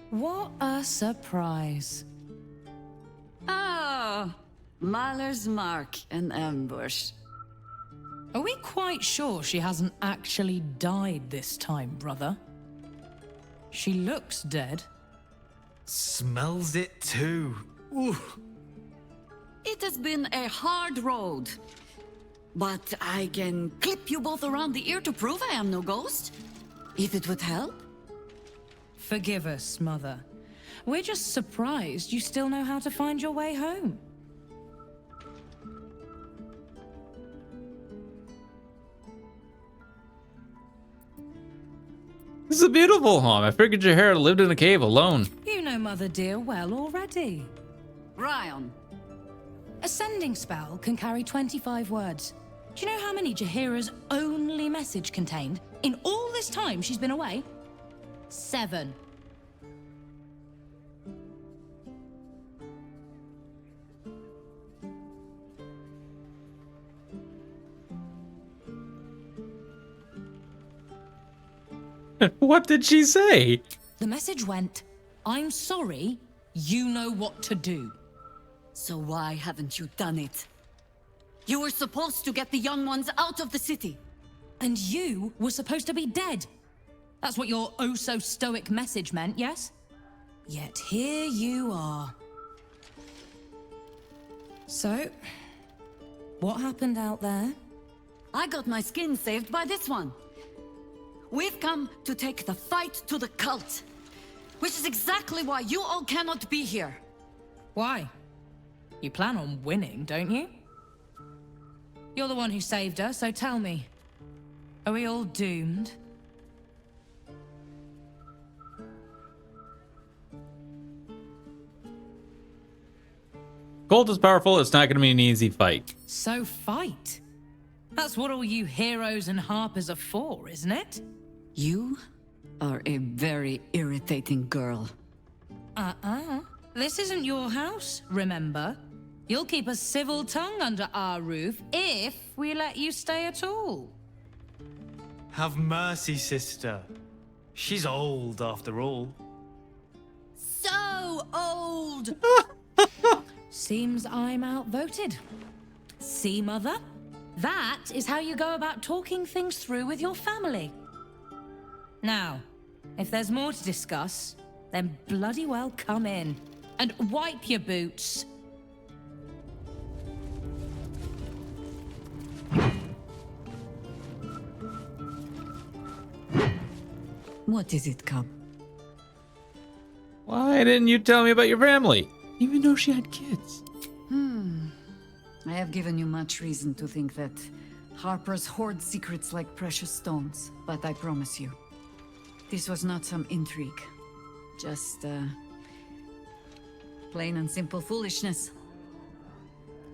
What a surprise. Ah, Mahler's mark and ambush. Are we quite sure she hasn't actually died this time, brother? She looks dead. Smells it too. Ooh. It has been a hard road. But I can clip you both around the ear to prove I am no ghost. If it would help. Forgive us, Mother. We're just surprised you still know how to find your way home. This is a beautiful home. I figured your hair lived in a cave alone. You know Mother dear well already. Ryan. A spell can carry 25 words. Do you know how many Jaheira's only message contained in all this time she's been away? 7. What did she say? The message went, I'm sorry, you know what to do. So why haven't you done it? You were supposed to get the young ones out of the city. And you were supposed to be dead. That's what your oh-so-stoic message meant, yes? Yet here you are. So, what happened out there? I got my skin saved by this one. We've come to take the fight to the cult. Which is exactly why you all cannot be here. Why? You plan on winning, don't you? You're the one who saved her, so tell me. Are we all doomed? Colt is powerful. It's not going to be an easy fight. So fight. That's what all you heroes and harpers are for, isn't it? You are a very irritating girl. This isn't your house, remember? You'll keep a civil tongue under our roof if we let you stay at all. Have mercy, sister. She's old after all. So old! Seems I'm outvoted. See, Mother? That is how you go about talking things through with your family. Now, if there's more to discuss, then bloody well come in. And wipe your boots. What is it, Cub? Why didn't you tell me about your family? Even though she had kids. I have given you much reason to think that Harpers hoard secrets like precious stones, but I promise you, this was not some intrigue. Just, plain and simple foolishness.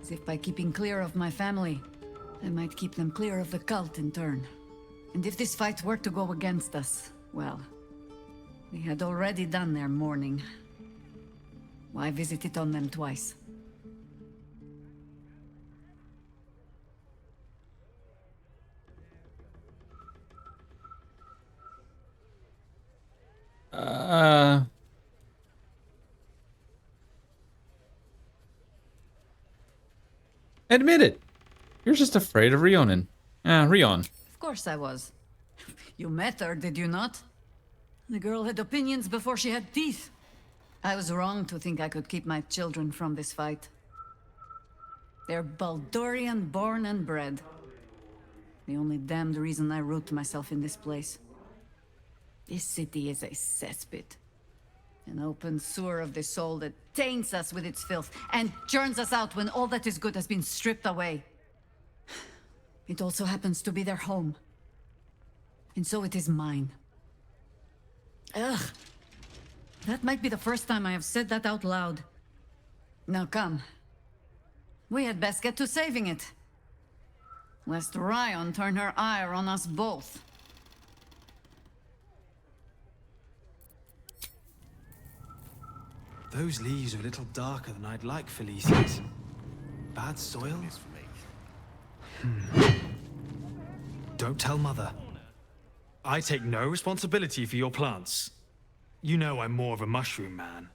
As if by keeping clear of my family, I might keep them clear of the cult in turn. And if this fight were to go against us, well, we had already done their mourning. Why visit it on them twice? Admit it. You're just afraid of Rionin. Rion. Of course I was. You met her, did you not? The girl had opinions before she had teeth. I was wrong to think I could keep my children from this fight. They're Baldurian born and bred. The only damned reason I root myself in this place. This city is a cesspit. An open sewer of the soul that taints us with its filth and churns us out when all that is good has been stripped away. It also happens to be their home. And so it is mine. Ugh. That might be the first time I have said that out loud. Now come. We had best get to saving it. Lest Ryan turn her ire on us both. Those leaves are a little darker than I'd like, Felicitas. Bad soil? Don't tell Mother. I take no responsibility for your plants. You know I'm more of a mushroom man.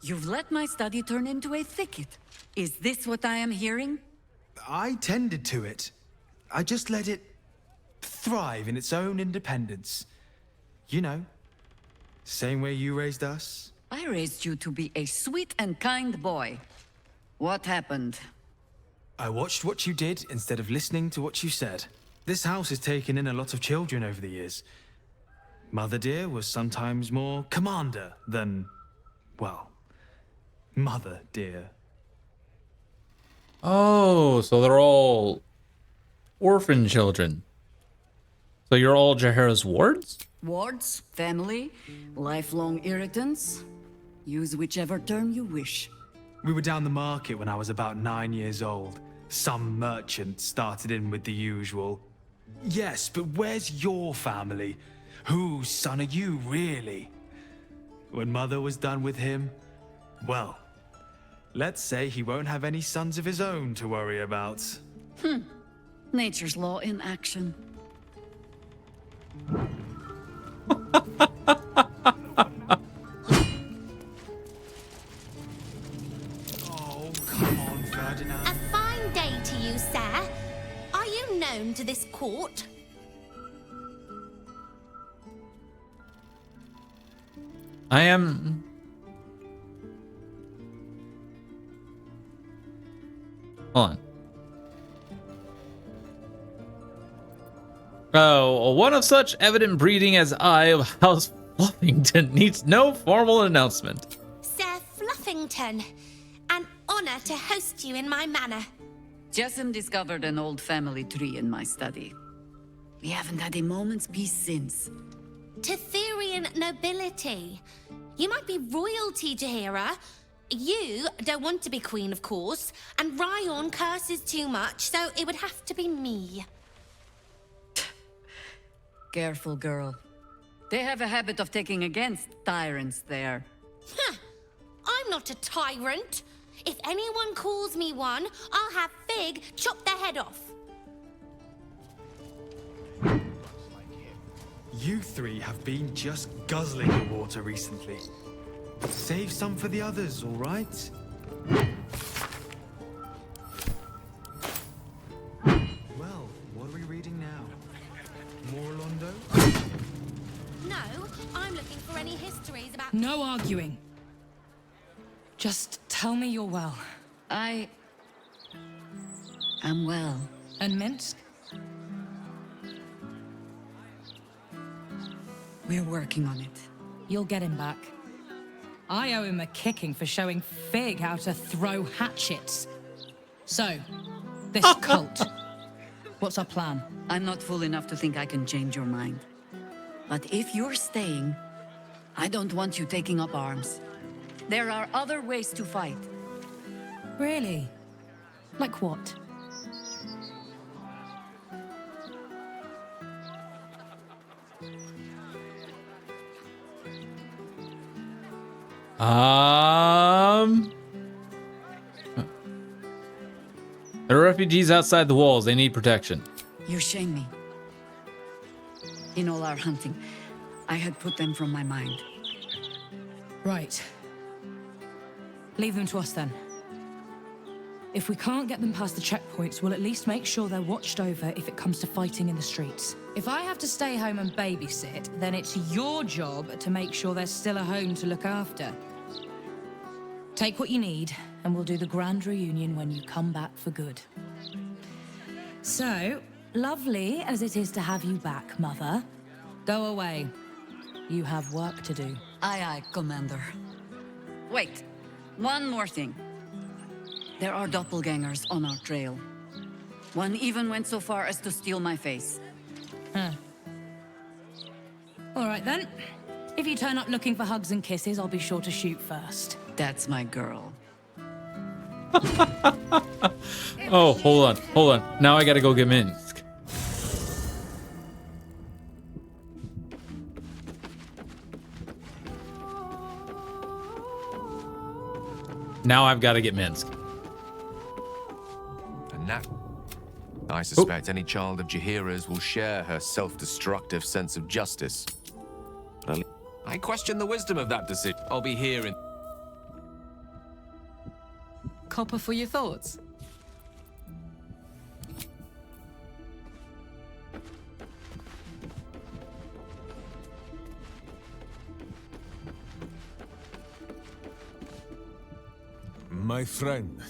You've let my study turn into a thicket. Is this what I am hearing? I tended to it. I just let it thrive in its own independence. You know, same way you raised us. I raised you to be a sweet and kind boy. What happened? I watched what you did instead of listening to what you said. This house has taken in a lot of children over the years. Mother dear was sometimes more commander than, well, mother dear. Oh, so they're all orphan children. So you're all Jaheira's wards? Wards, family, lifelong irritants. Use whichever term you wish. We were down the market when I was about 9 years old. Some merchant started in with the usual. Yes, but where's your family? Whose son are you, really? When Mother was done with him, well, let's say he won't have any sons of his own to worry about. Nature's law in action. Oh, come on, Ferdinand. A fine day to you, sir. Are you known to this court? I am... Hold on. Oh, one of such evident breeding as I of House Fluffington needs no formal announcement. Sir Fluffington, an honor to host you in my manor. Jessamine discovered an old family tree in my study. We haven't had a moment's peace since. Tetherian nobility. You might be royalty, Jaheira. You don't want to be queen, of course, and Ryon curses too much, so it would have to be me. Careful, girl. They have a habit of taking against tyrants there. Huh. I'm not a tyrant. If anyone calls me one, I'll have Fig chop their head off. You three have been just guzzling the water recently. Save some for the others, all right? Well, what are we reading now? More Londo? No, I'm looking for any histories about... No arguing. Just tell me you're well. I am well. And Minsk? We're working on it. You'll get him back. I owe him a kicking for showing Fig how to throw hatchets. So, this cult. What's our plan? I'm not fool enough to think I can change your mind. But if you're staying, I don't want you taking up arms. There are other ways to fight. Really? Like what? There are refugees outside the walls. They need protection. You shame me. In all our hunting, I had put them from my mind. Right. Leave them to us then. If we can't get them past the checkpoints, we'll at least make sure they're watched over if it comes to fighting in the streets. If I have to stay home and babysit, then it's your job to make sure there's still a home to look after. Take what you need, and we'll do the grand reunion when you come back for good. So, lovely as it is to have you back, Mother, go away. You have work to do. Aye, aye, Commander. Wait, one more thing. There are doppelgangers on our trail. One even went so far as to steal my face. Huh. All right then. If you turn up looking for hugs and kisses, I'll be sure to shoot first. That's my girl. Oh, hold on. Now I gotta go get Minsk. Now I've got to get Minsk. And now, I suspect any child of Jaheira's will share her self-destructive sense of justice. But I I question the wisdom of that decision. I'll be here in... Copper for your thoughts. My friend,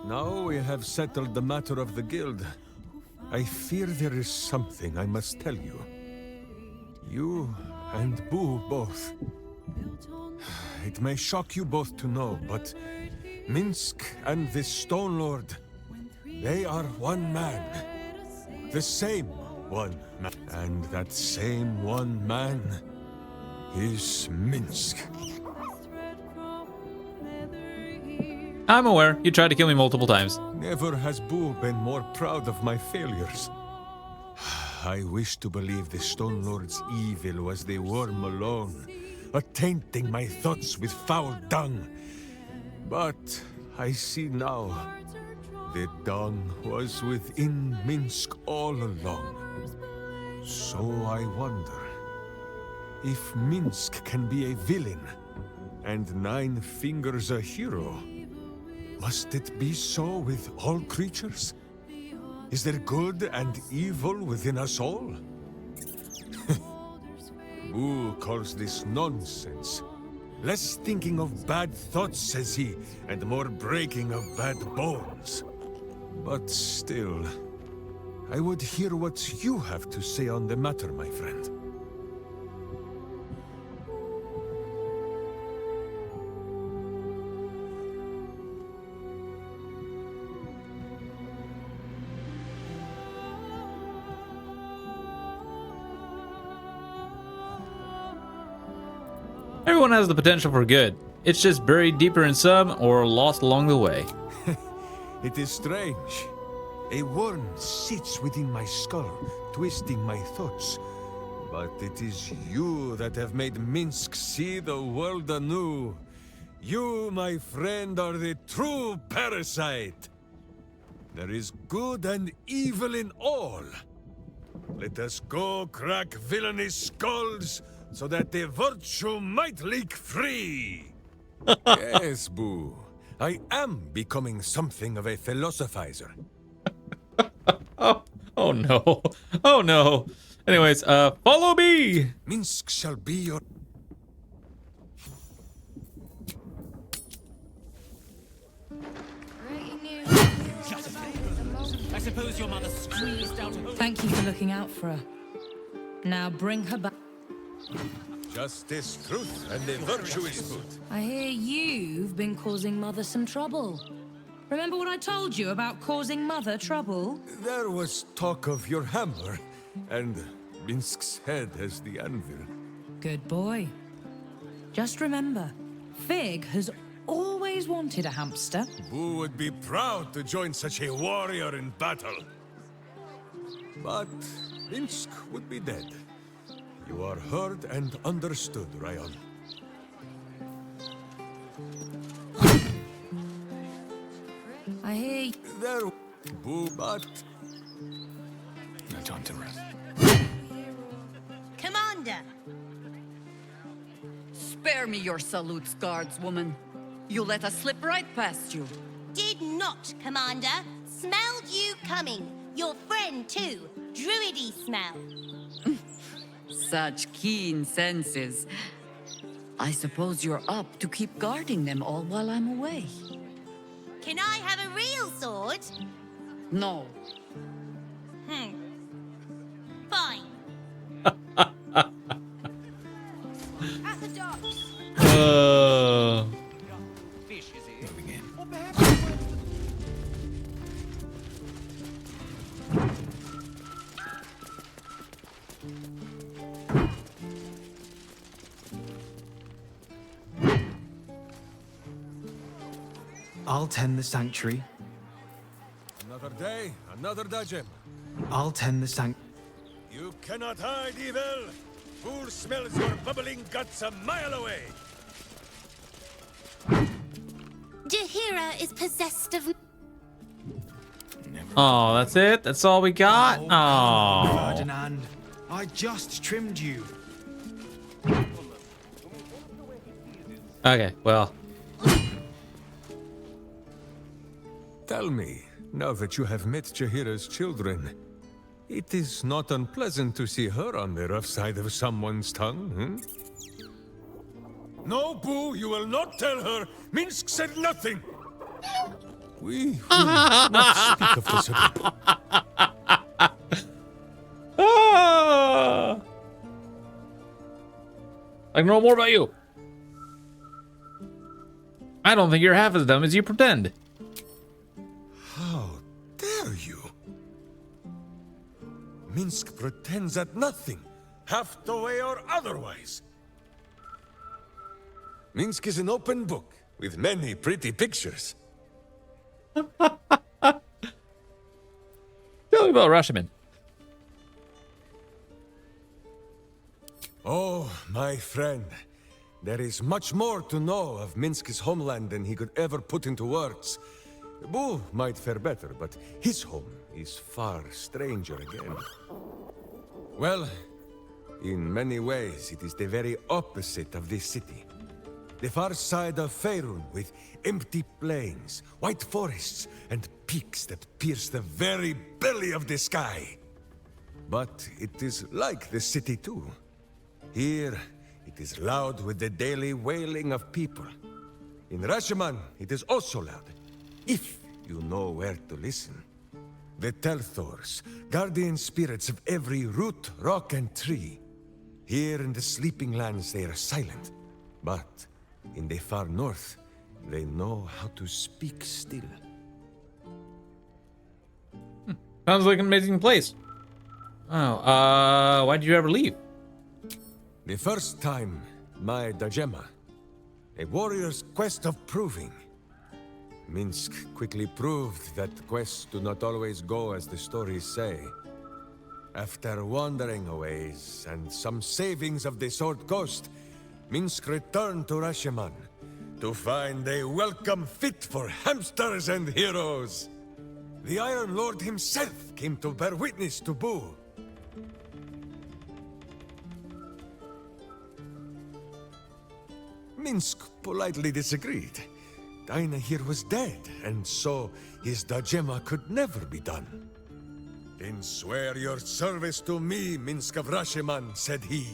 now we have settled the matter of the guild. I fear there is something I must tell you. You and Boo both. It may shock you both to know, but Minsk and this Stone Lord, they are one man. The same one man. And that same one man is Minsk. I'm aware. You tried to kill me multiple times. Never has Boo been more proud of my failures. I wish to believe the Stone Lord's evil was the worm alone, attainting my thoughts with foul dung. But I see now, the dung was within Minsk all along. So I wonder, if Minsk can be a villain, and Nine Fingers a hero, must it be so with all creatures? Is there good and evil within us all? Boo calls this nonsense. Less thinking of bad thoughts, says he, and more breaking of bad bones. But still, I would hear what you have to say on the matter, my friend. Everyone has the potential for good. It's just buried deeper in some or lost along the way. It is strange. A worm sits within my skull, twisting my thoughts. But it is you that have made Minsk see the world anew. You, my friend, are the true parasite. There is good and evil in all. Let us go crack villainous skulls, so that the virtue might leak free. Yes, Boo. I am becoming something of a philosophizer. Oh no. Oh no. Anyways, follow me. Minsk shall be your... I suppose your mother squeezed out her... Thank you for looking out for her. Now bring her back. Justice, truth, and the virtuous good. I hear you've been causing Mother some trouble. Remember what I told you about causing Mother trouble? There was talk of your hammer, and Minsk's head as the anvil. Good boy. Just remember, Fig has always wanted a hamster. Boo would be proud to join such a warrior in battle. But Minsk would be dead. You are heard and understood, Ryan. I hear There, Boo, but... No time to rest. Commander! Spare me your salutes, guardswoman. You let us slip right past you. Did not, Commander. Smelled you coming. Your friend, too. Druidy smell. Such keen senses. I suppose you're up to keep guarding them all while I'm away. Can I have a real sword? No. Fine. At the docks. Fish, is it? Moving in. Or perhaps... I'll tend the sanctuary. Another day, another dudgeon. I'll tend the sanctuary. You cannot hide evil! Fool smells your bubbling guts a mile away! Jahira is possessed of... Oh, that's it? That's all we got? Oh. Ferdinand, I just trimmed you. Okay, well. Tell me, now that you have met Jaheira's children, it is not unpleasant to see her on the rough side of someone's tongue, hmm? No, Boo, you will not tell her. Minsk said nothing. We will not speak of this again. I know more about you. I don't think you're half as dumb as you pretend. How dare you? Minsk pretends at nothing, half the way or otherwise. Minsk is an open book with many pretty pictures. Tell me about Rashomon. Oh, my friend. There is much more to know of Minsk's homeland than he could ever put into words. Boo might fare better, but his home is far stranger again. Well, in many ways, it is the very opposite of this city. The far side of Faerun, with empty plains, white forests, and peaks that pierce the very belly of the sky. But it is like the city too. Here, it is loud with the daily wailing of people. In Rashomon, it is also loud, if you know where to listen. The Telthors, guardian spirits of every root, rock, and tree. Here in the Sleeping Lands, they are silent, but in the far north, they know how to speak still. Sounds like an amazing place. Oh, why did you ever leave? The first time, my Dajema, a warrior's quest of proving. Minsk quickly proved that quests do not always go as the stories say. After wandering a ways and some savings of the Sword Coast, Minsk returned to Rashomon to find a welcome fit for hamsters and heroes. The Iron Lord himself came to bear witness to Boo. Minsk politely disagreed. Dinah here was dead, and so his Dajema could never be done. Then swear your service to me, Minsk of Rashomon, said he.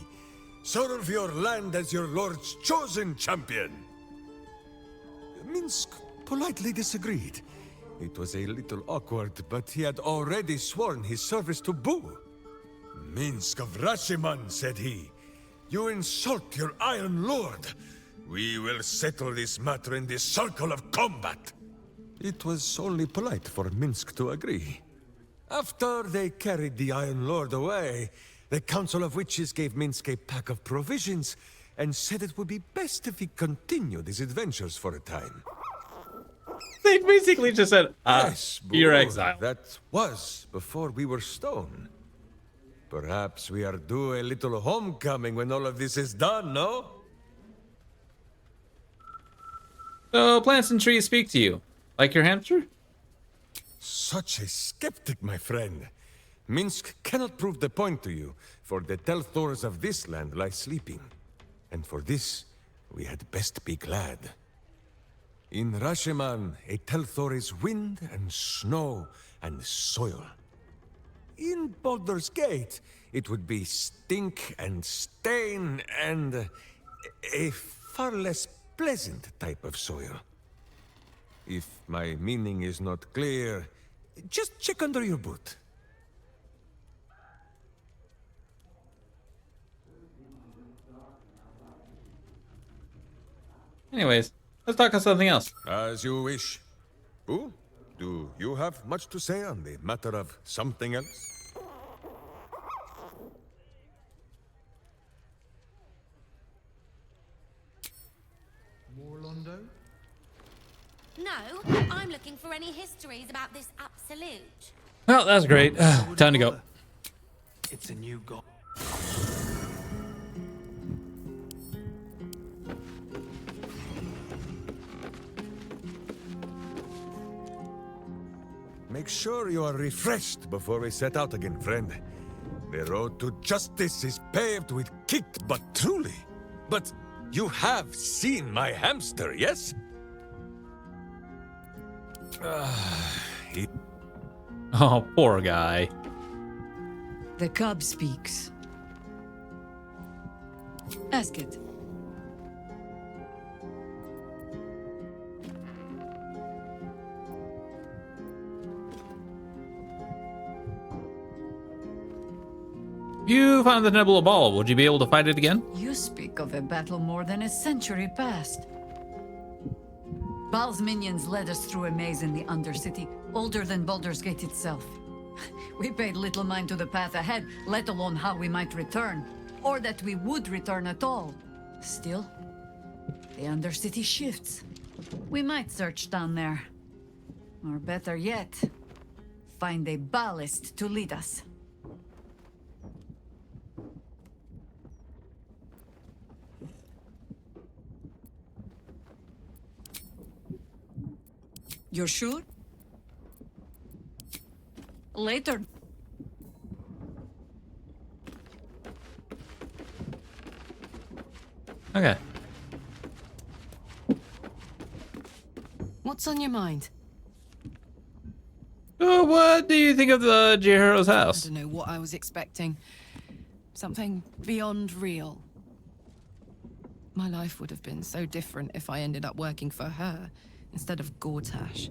Serve your land as your lord's chosen champion. Minsk politely disagreed. It was a little awkward, but he had already sworn his service to Boo. Minsk of Rashomon, said he. You insult your Iron Lord. We will settle this matter in the circle of combat. It was only polite for Minsk to agree. After they carried the Iron Lord away, the Council of Witches gave Minsk a pack of provisions and said it would be best if he continued his adventures for a time. They basically just said, Yes, you're Boo, exiled. That was before we were stone. Perhaps we are due a little homecoming when all of this is done, no? So plants and trees speak to you. Like your hamster? Such a skeptic, my friend. Minsk cannot prove the point to you, for the Telthors of this land lie sleeping. And for this, we had best be glad. In Rashomon, a Telthor is wind and snow and soil. In Baldur's Gate, it would be stink and stain and a far less pleasant type of soil. If my meaning is not clear, just check under your boot. Anyways, let's talk on something else. As you wish. Boo, do you have much to say on the matter of something else? No, I'm looking for any histories about this absolute. Well, that's great. Time to go. It's a new god. Make sure you are refreshed before we set out again, friend. The road to justice is paved with kicked but truly. But You have seen my hamster, yes? Oh, poor guy. The cub speaks. Ask it. You found the Nebula Ball. Would you be able to fight it again? You speak of a battle more than a century past. Baal's minions led us through a maze in the Undercity, older than Baldur's Gate itself. We paid little mind to the path ahead, let alone how we might return, or that we would return at all. Still, the Undercity shifts. We might search down there. Or better yet, find a ballast to lead us. You're sure? Later. Okay. What's on your mind? What do you think of the Jihiro's I house? don't know what I was expecting. Something beyond real. My life would have been so different if I ended up working for her instead of Gortash.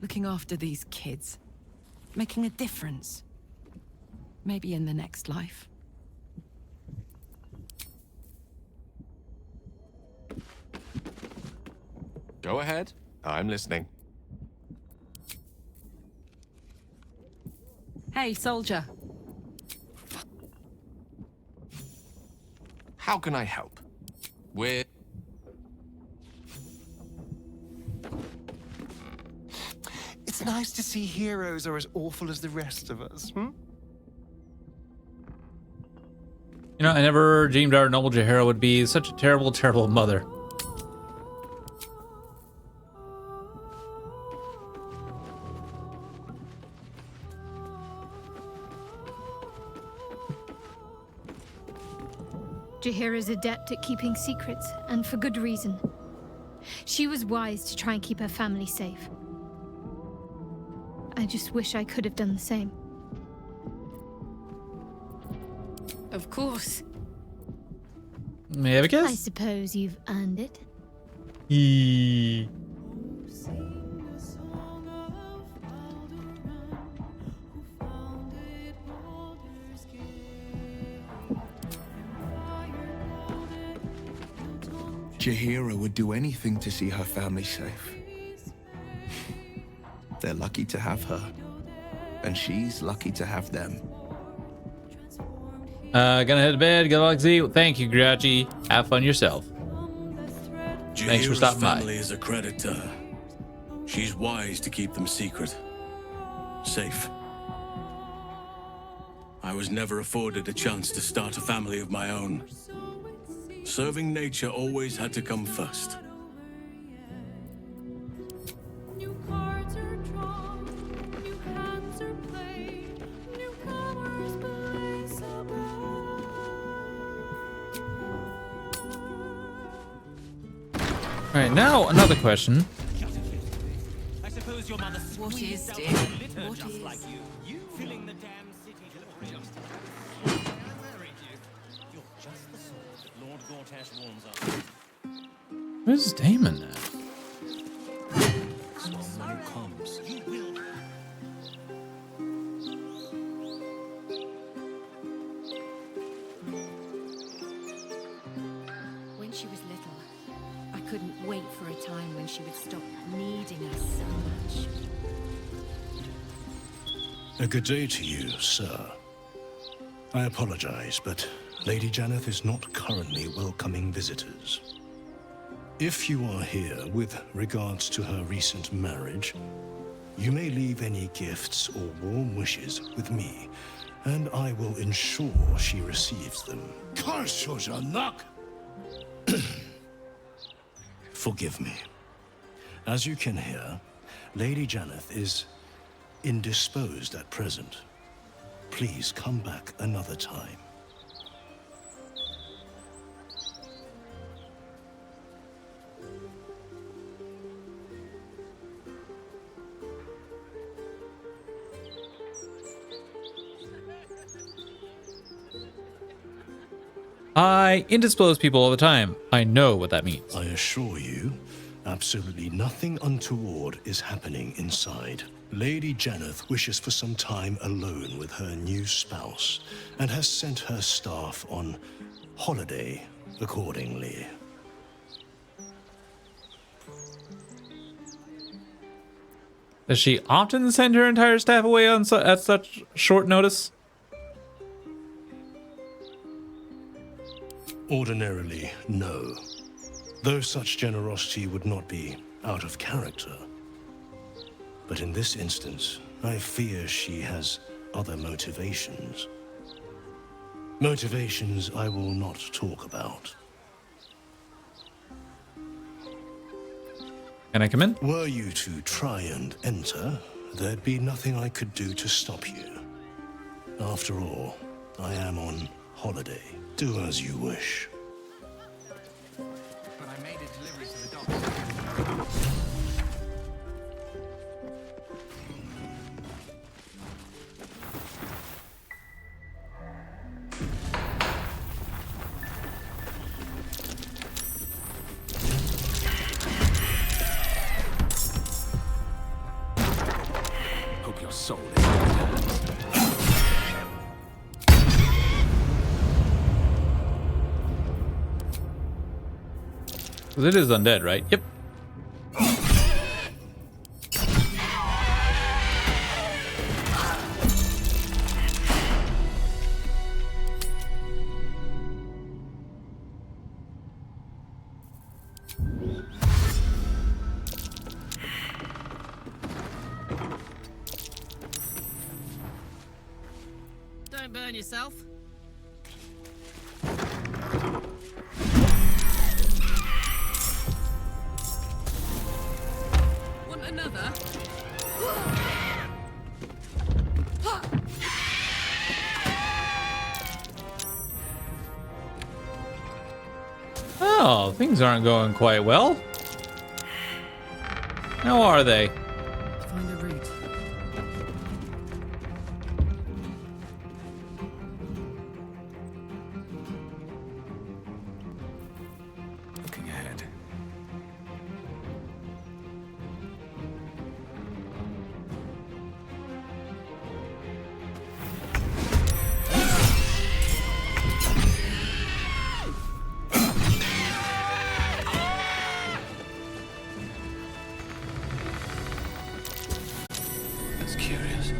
Looking after these kids. Making a difference. Maybe in the next life. Go ahead. I'm listening. Hey, soldier. How can I help? We're... It's nice to see heroes are as awful as the rest of us, hmm? You know, I never dreamed our noble Jahira would be such a terrible, terrible mother. Jahira's adept at keeping secrets, and for good reason. She was wise to try and keep her family safe. I just wish I could have done the same. Of course. May I have a I kiss? suppose you've earned it. Eee. Jahira would do anything to see her family safe. They're lucky to have her, and she's lucky to have them. Gonna head to bed. Good luck, Z. Thank you, Grouchy. Have fun yourself. Thanks for Jahira's stopping by. family is a credit to her. She's wise to keep them secret. Safe. I was never afforded a chance to start a family of my own. Serving nature always had to come first. All right, now another question. I suppose your mother What is squeezed out it? a litter What just is? like you, filling the damn city to the brim. I married you. You're just the sort that Lord Gortash warns of. Where's Damon at? Someone who comes. You will. When she was little, I couldn't wait for a time when she would stop needing us so much. A good day to you, sir. I apologize, but Lady Janeth is not currently welcoming visitors. If you are here with regards to her recent marriage, you may leave any gifts or warm wishes with me, and I will ensure she receives them. Forgive me. As you can hear, Lady Janeth is indisposed at present. Please come back another time. I indispose people all the time. I know what that means. I assure you, absolutely nothing untoward is happening inside. Lady Janeth wishes for some time alone with her new spouse and has sent her staff on holiday accordingly. Does she often send her entire staff away on at such short notice? Ordinarily, no. Though such generosity would not be out of character. But in this instance, I fear she has other motivations. Motivations I will not talk about. Can I come in? Were you to try and enter, there'd be nothing I could do to stop you. After all, I am on holiday. Do as you wish. But I made a delivery to the doctor. Hope your soul is in good hands. Because it is undead, right? Yep. Don't burn yourself. Want another? Oh, things aren't going quite well. How are they? Find a route. Looking ahead. That's curious.